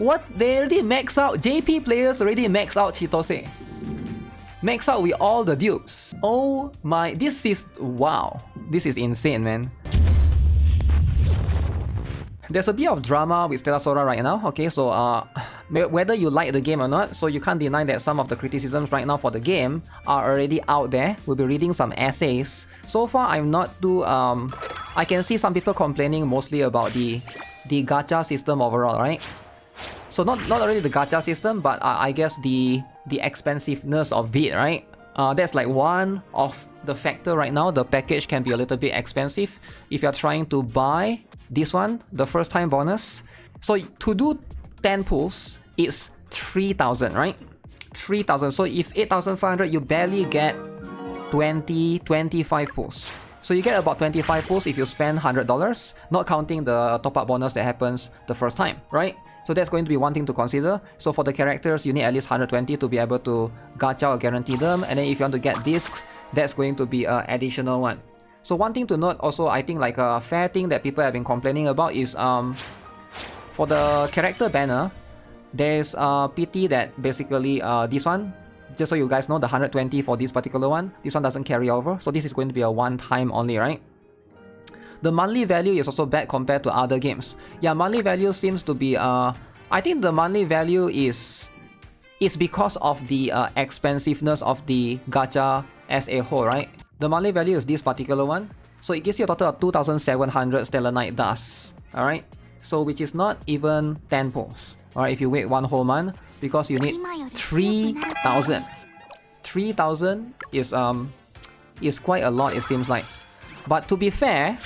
What? They already max out. JP players already max out Chitose. Max out with all the dupes. Oh my, this is, wow. This is insane, man. There's a bit of drama with Stella Sora right now, okay, so whether you like the game or not, so you can't deny that some of the criticisms right now for the game are already out there. We'll be reading some essays. So far, I'm not too, I can see some people complaining mostly about the gacha system overall, right? So not really the gacha system, but I guess the expensiveness of it, right? That's like one of the factor right now. The package can be a little bit expensive if you're trying to buy this one, the first time bonus. So to do 10 pulls, it's 3,000, right? 3,000. So if 8,500, you barely get 25 pulls. So you get about 25 pulls if you spend $100, not counting the top-up bonus that happens the first time, right? So that's going to be one thing to consider. So for the characters, you need at least 120 to be able to gacha or guarantee them. And then if you want to get discs, that's going to be an additional one. So one thing to note also, I think like a fair thing that people have been complaining about is for the character banner, there's a pity that basically this one, just so you guys know, the 120 for this particular one, this one doesn't carry over. So this is going to be a one-time only, right? The monthly value is also bad compared to other games. Yeah, monthly value seems to be, I think the monthly value is because of the expensiveness of the gacha as a whole, right? The monthly value is this particular one. So it gives you a total of 2,700 Stellar Knight dust, alright? So which is not even 10 pulls, alright, if you wait one whole month, because you need 3,000. 3,000 is quite a lot, it seems like. But to be fair,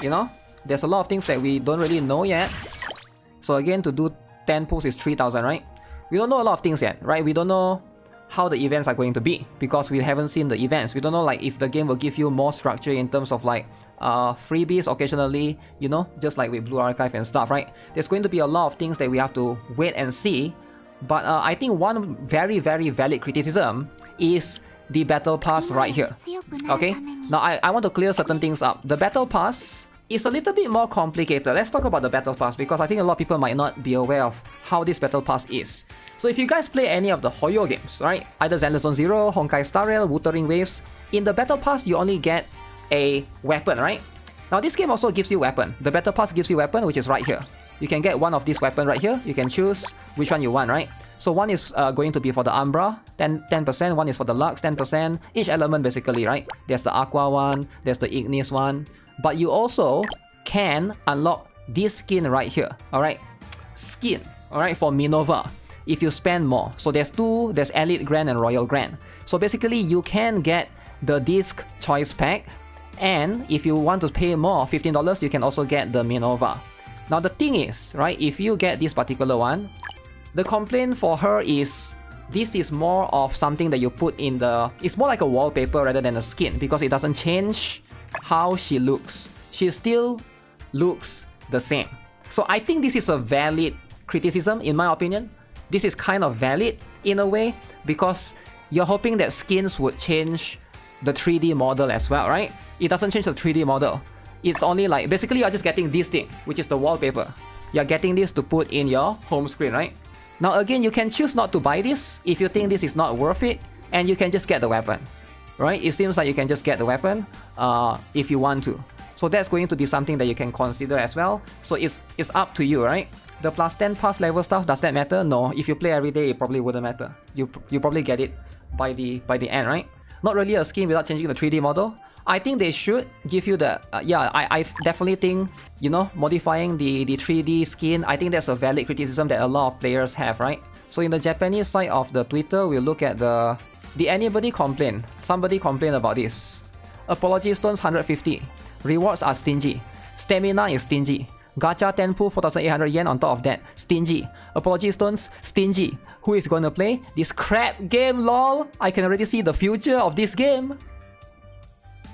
you know, there's a lot of things that we don't really know yet. So again, to do 10 pulls is 3,000, right? We don't know a lot of things yet, right? We don't know how the events are going to be because we haven't seen the events. We don't know like if the game will give you more structure in terms of like freebies occasionally, you know, just like with Blue Archive and stuff, right? There's going to be a lot of things that we have to wait and see. But I think one very, very valid criticism is the Battle Pass right here. Okay, now I want to clear certain things up. The Battle Pass is a little bit more complicated. Let's talk about the Battle Pass because I think a lot of people might not be aware of how this Battle Pass is. So if you guys play any of the Hoyo games, right? Either Zenless Zone Zero, Honkai Star Rail, Wuthering Waves, in the Battle Pass you only get a weapon, right? Now this game also gives you weapon. The Battle Pass gives you weapon, which is right here. You can get one of these weapon right here. You can choose which one you want, right? So one is going to be for the Umbra, 10%, one is for the Lux, 10%, each element basically, right? There's the Aqua one, there's the Ignis one, but you also can unlock this skin right here, alright? Skin, alright, for Minerva, if you spend more. So there's two, there's Elite Grand and Royal Grand. So basically you can get the disc choice pack, and if you want to pay more, $15, you can also get the Minerva. Now the thing is, right, if you get this particular one, the complaint for her is this is more of something that you put in the... It's more like a wallpaper rather than a skin because it doesn't change how she looks. She still looks the same. So I think this is a valid criticism in my opinion. This is kind of valid in a way because you're hoping that skins would change the 3D model as well, right? It doesn't change the 3D model. It's only like... Basically you're just getting this thing, which is the wallpaper. You're getting this to put in your home screen, right? Now again, you can choose not to buy this if you think this is not worth it, and you can just get the weapon, right? It seems like you can just get the weapon if you want to. So that's going to be something that you can consider as well. So it's up to you, right? The plus 10 pass level stuff, does that matter? No. If you play every day, it probably wouldn't matter. You probably get it by the end, right? Not really a skin without changing the 3D model. I think they should give you the... yeah, I definitely think, you know, modifying the 3D skin, I think that's a valid criticism that a lot of players have, right? So in the Japanese side of the Twitter, we'll look at the... Did anybody complain? Somebody complained about this. Apology stones 150. Rewards are stingy. Stamina is stingy. Gacha 10 pull 4,800 yen on top of that. Stingy. Apology stones, stingy. Who is gonna play this crap game, lol? I can already see the future of this game.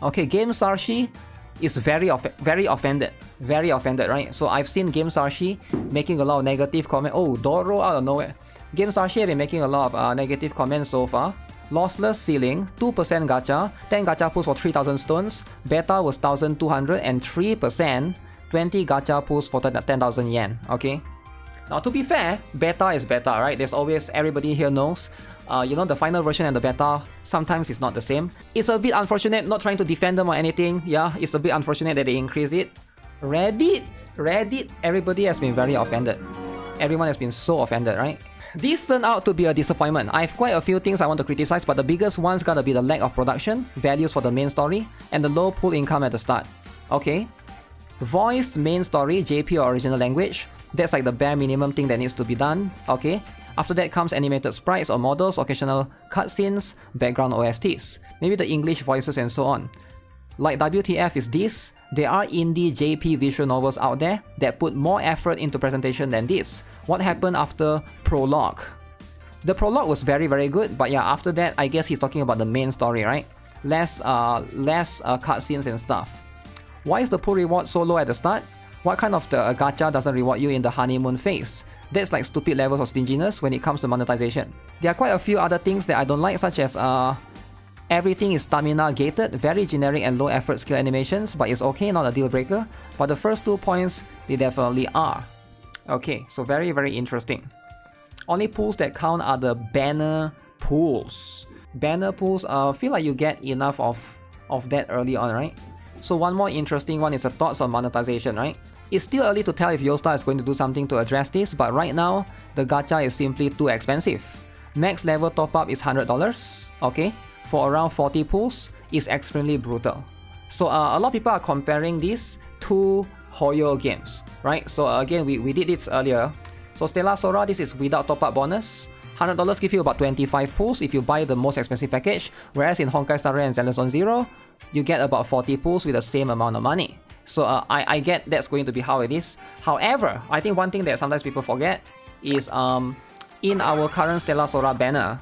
Okay, Game Sarshi is very offended. Very offended, right? So I've seen Game Sarshi making a lot of negative comments. Oh, Doro out of nowhere. Game Sarshi have been making a lot of negative comments so far. Lossless ceiling, 2% gacha, 10 gacha pulls for 3,000 stones. Beta was 1,200 and 3%, 20 gacha pulls for 10,000 yen. Okay. Now, to be fair, beta is beta, right? There's always, everybody here knows, you know, the final version and the beta sometimes is not the same. It's a bit unfortunate, not trying to defend them or anything. Yeah, it's a bit unfortunate that they increase it. Reddit, everybody has been very offended. Everyone has been so offended, right? This turned out to be a disappointment. I have quite a few things I want to criticize, but the biggest one's gotta be the lack of production, values for the main story, and the low pool income at the start. Okay? Voiced main story, JP or original language. That's like the bare minimum thing that needs to be done. Okay? After that comes animated sprites or models, occasional cutscenes, background OSTs. Maybe the English voices and so on. Like WTF is this? There are indie JP visual novels out there that put more effort into presentation than this. What happened after Prologue? The Prologue was very good, but yeah, after that, I guess he's talking about the main story, right? Less cutscenes and stuff. Why is the pull reward so low at the start? What kind of the gacha doesn't reward you in the honeymoon phase? That's like stupid levels of stinginess when it comes to monetization. There are quite a few other things that I don't like, such as everything is stamina gated, very generic and low effort skill animations, but it's okay, not a deal breaker. But the first 2 points, they definitely are. Okay, so very interesting. Only pools that count are the banner pools. Banner pools, feel like you get enough of that early on, right? So one more interesting one is the thoughts on monetization, right? It's still early to tell if Yostar is going to do something to address this, but right now, the gacha is simply too expensive. Max level top up is $100, okay? For around 40 pools is extremely brutal. So a lot of people are comparing this to Hoyo games, right? So again, we did this earlier. So Stella Sora, this is without top-up bonus. $100 give you about 25 pools if you buy the most expensive package, whereas in Honkai Star Rail and Zenless Zone Zero, you get about 40 pools with the same amount of money. So I get that's going to be how it is. However, I think one thing that sometimes people forget is in our current Stella Sora banner,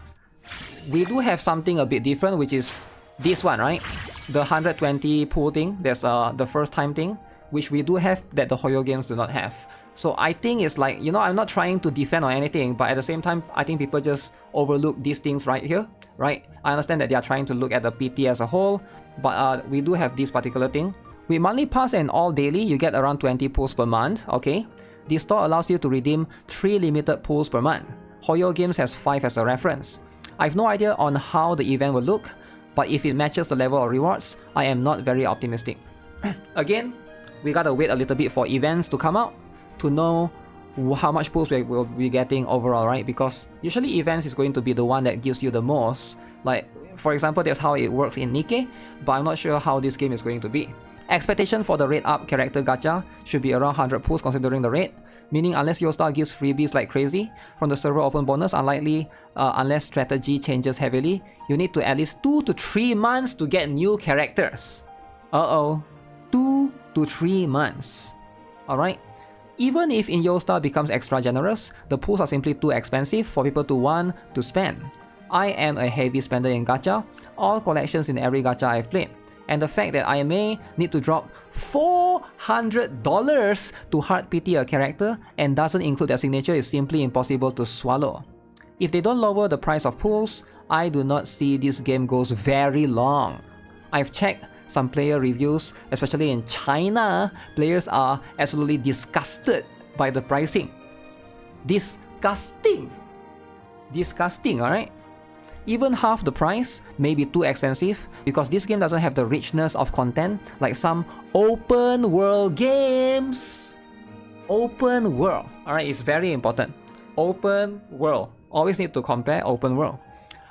we do have something a bit different, which is this one, right? The 120 pool thing, that's the first time thing, which we do have that the Hoyo games do not have. So I think it's like, you know, I'm not trying to defend or anything, but at the same time, I think people just overlook these things right here, right? I understand that they are trying to look at the PT as a whole, but we do have this particular thing. With monthly pass and all daily, you get around 20 pools per month, okay? This store allows you to redeem 3 limited pools per month. Hoyo Games has 5 as a reference. I have no idea on how the event will look, but if it matches the level of rewards, I am not very optimistic. Again, we gotta wait a little bit for events to come out to know how much pools we will be getting overall, right? Because usually events is going to be the one that gives you the most. Like, for example, that's how it works in Nikke, but I'm not sure how this game is going to be. Expectation for the rate up character gacha should be around 100 pools considering the rate, meaning unless Yostar gives freebies like crazy from the server open bonus, unlikely unless strategy changes heavily, you need to at least 2 to 3 months to get new characters. 2 to 3 months. Alright? Even if in Yostar becomes extra generous, the pools are simply too expensive for people to want to spend. I am a heavy spender in gacha, all collections in every gacha I've played. And the fact that I may need to drop $400 to hard PT a character and doesn't include their signature is simply impossible to swallow. If they don't lower the price of pools, I do not see this game goes very long. I've checked some player reviews, especially in China, players are absolutely disgusted by the pricing. Disgusting, alright? Even half the price may be too expensive because this game doesn't have the richness of content like some open world games. Open world, alright, it's very important. Open world, always need to compare open world.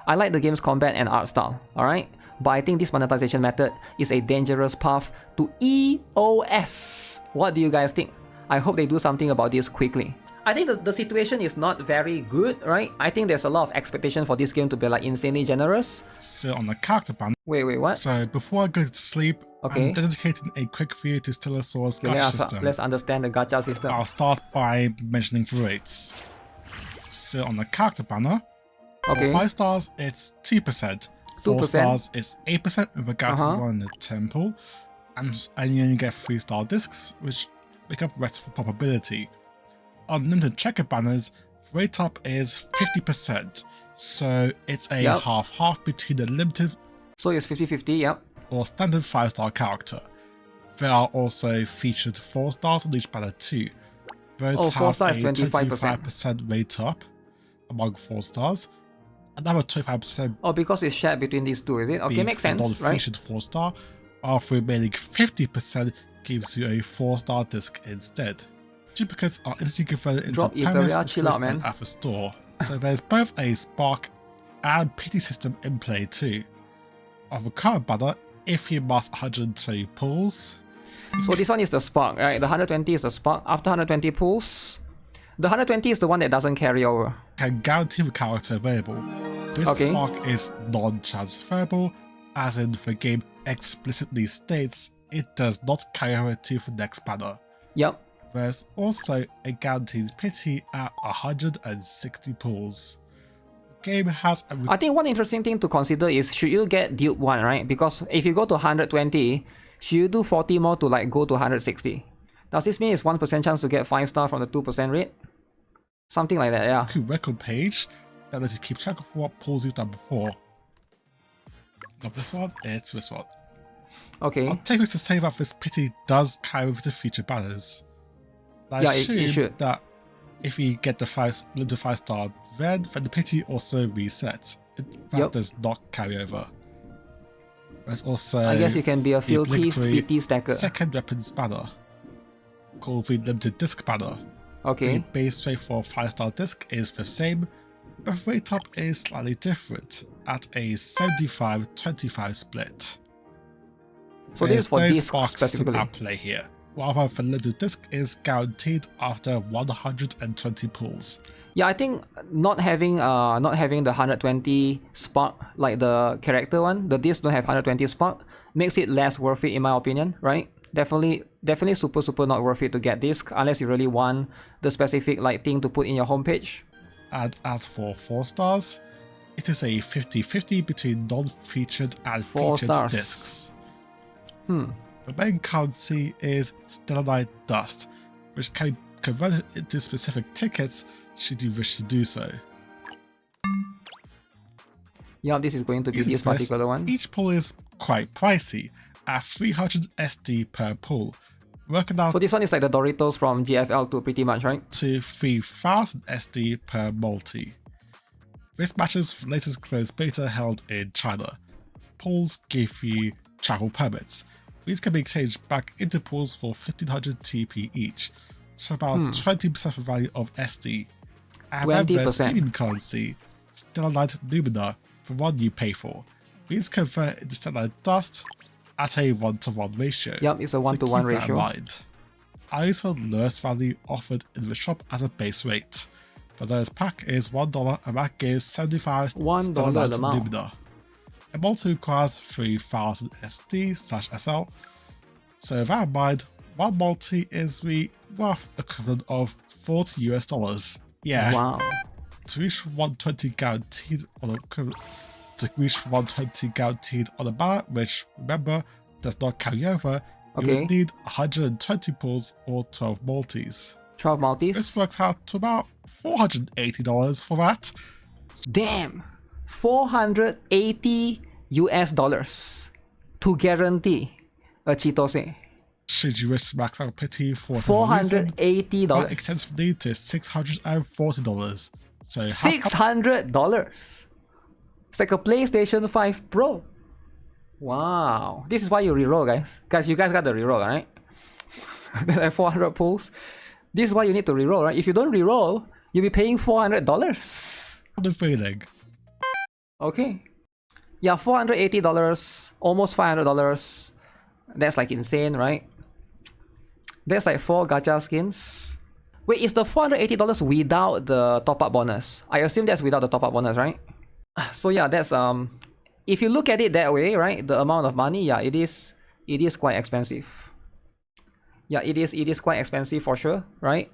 I like the game's combat and art style, alright? But I think this monetization method is a dangerous path to EOS. What do you guys think? I hope they do something about this quickly. I think the situation is not very good, right? I think there's a lot of expectation for this game to be like insanely generous. So on the character banner. Wait, what? So before I go to sleep, okay, I'm dedicating a quick view to Stella Sora's gacha system. Let's understand the gacha system. I'll start by mentioning the rates. So on the character banner, okay, 5 stars it's 2%. 4 stars is 8% with a gacha one in the temple, and you only get 3-star discs, which make up rest for probability. On limited checker banners, rate up is 50%, so it's a half-half between the limited, so it's 50-50, yep, or standard 5-star character. There are also featured 4 stars on each banner too. Those Oh, 4 have star is a 25%. 25% rate up among 4 stars. Another 25% Oh, because it's shared between these two, is it? Okay, makes sense, right? Non-featured 4-star, while the remaining 50% gives you a 4-star disc instead. Duplicates are instantly converted into Drop permanent Ethereum, chill out, man. at the store. So there's both a spark and pity system in play too. On the current banner, if you master 120 pulls. So this one is the spark, right? The 120 is the spark. After 120 pulls, the 120 is the one that doesn't carry over. Can guarantee the character available. This spark is non-transferable, as in the game explicitly states it does not carry over to the next banner. Yep. There's also a guaranteed pity at 160 pulls. The game has a I think one interesting thing to consider is, should you get dupe 1, right? Because if you go to 120, should you do 40 more to like go to 160? Does this mean it's 1% chance to get 5 star from the 2% rate? Something like that, yeah. Record page that lets you keep track of what pulls you've done before. Not this one, it's this one. Okay. I'll take this to say that this pity does carry with the future banners. I assume it should. that if you get the 5-star, then the pity also resets. That does not carry over. There's also, I guess you can be a filthy PT stacker. Second weapons banner, called the limited disc banner. Okay. The base rate for 5-star disc is the same, but the rate up is slightly different at a 75-25 split. So this is for disc specifically. At play here. While the limited disc is guaranteed after 120 pulls. Yeah, I think not having the 120 spark like the character one, the disc don't have 120 spark, makes it less worth it in my opinion, right? Definitely super not worth it to get disc unless you really want the specific like thing to put in your homepage. And as for 4 stars, it is a 50-50 between non-featured and featured discs. The main currency is Stella Dust, which can be converted into specific tickets should you wish to do so. Yeah, this is going to be this particular one. Each pull is quite pricey, at 300 SD per pull, working out. So this one is like the Doritos from GFL 2 pretty much, right? To 3000 SD per multi. This matches the latest closed beta held in China. Pulls give you travel permits. These can be exchanged back into pools for 1500 TP each. It's about 20% of the value of SD. And then there's premium currency, Stellarite Lumina, the one you pay for. These convert into Stellarite Dust at a 1-to-1 ratio. Yep, it's a 1-to-1 ratio. In mind. I use the lowest value offered in the shop as a base rate. The lowest pack is $1 and that gives 75 Stellarite Lumina. A multi requires 3000 SD/SL, so with that in mind, one multi is the rough equivalent of $40 US. Yeah. Wow. To reach 120 guaranteed on a banner, which remember does not carry over, you would need 120 pulls or 12 multis. 12 multis? This works out to about $480 for that. Damn! $480 US to guarantee a Chitose. Should you wish to max out pity for $480. That extends the need to $640. So $600. It's like a PlayStation 5 Pro. Wow. This is why you reroll, guys. Guys, you guys got the reroll, right? Like 400 pulls. This is why you need to reroll, right? If you don't reroll, you'll be paying $400. The feeling. Okay. Yeah, $480, almost $500. That's like insane, right? That's like 4 gacha skins. Wait, is the $480 without the top-up bonus? I assume that's without the top-up bonus, right? So yeah, that's if you look at it that way, right? The amount of money, yeah, it is quite expensive. Yeah, it is quite expensive for sure, right?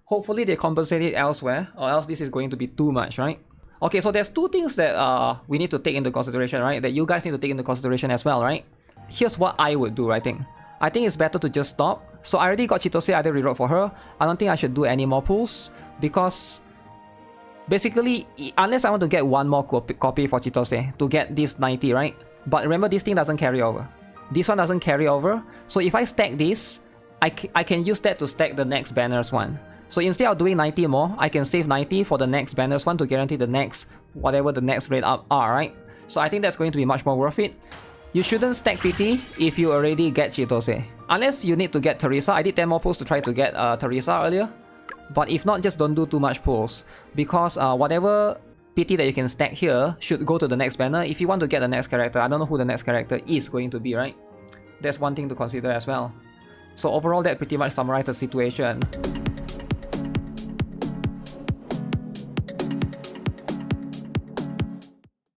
Hopefully they compensate it elsewhere, or else this is going to be too much, right? Okay, so there's 2 things that we need to take into consideration, right? That you guys need to take into consideration as well, right? Here's what I would do, I think. I think it's better to just stop. So I already got Chitose, I did reroll for her. I don't think I should do any more pulls because basically, unless I want to get one more copy for Chitose to get this 90, right? But remember, this thing doesn't carry over. This one doesn't carry over. So if I stack this, I can use that to stack the next banners one. So instead of doing 90 more, I can save 90 for the next banners one to guarantee the next, whatever the next rate up are, right? So I think that's going to be much more worth it. You shouldn't stack PT if you already get Chitose. Unless you need to get Teresa. I did 10 more pulls to try to get Teresa earlier. But if not, just don't do too much pulls. Because whatever PT that you can stack here should go to the next banner. If you want to get the next character, I don't know who the next character is going to be, right? That's one thing to consider as well. So overall, that pretty much summarizes the situation.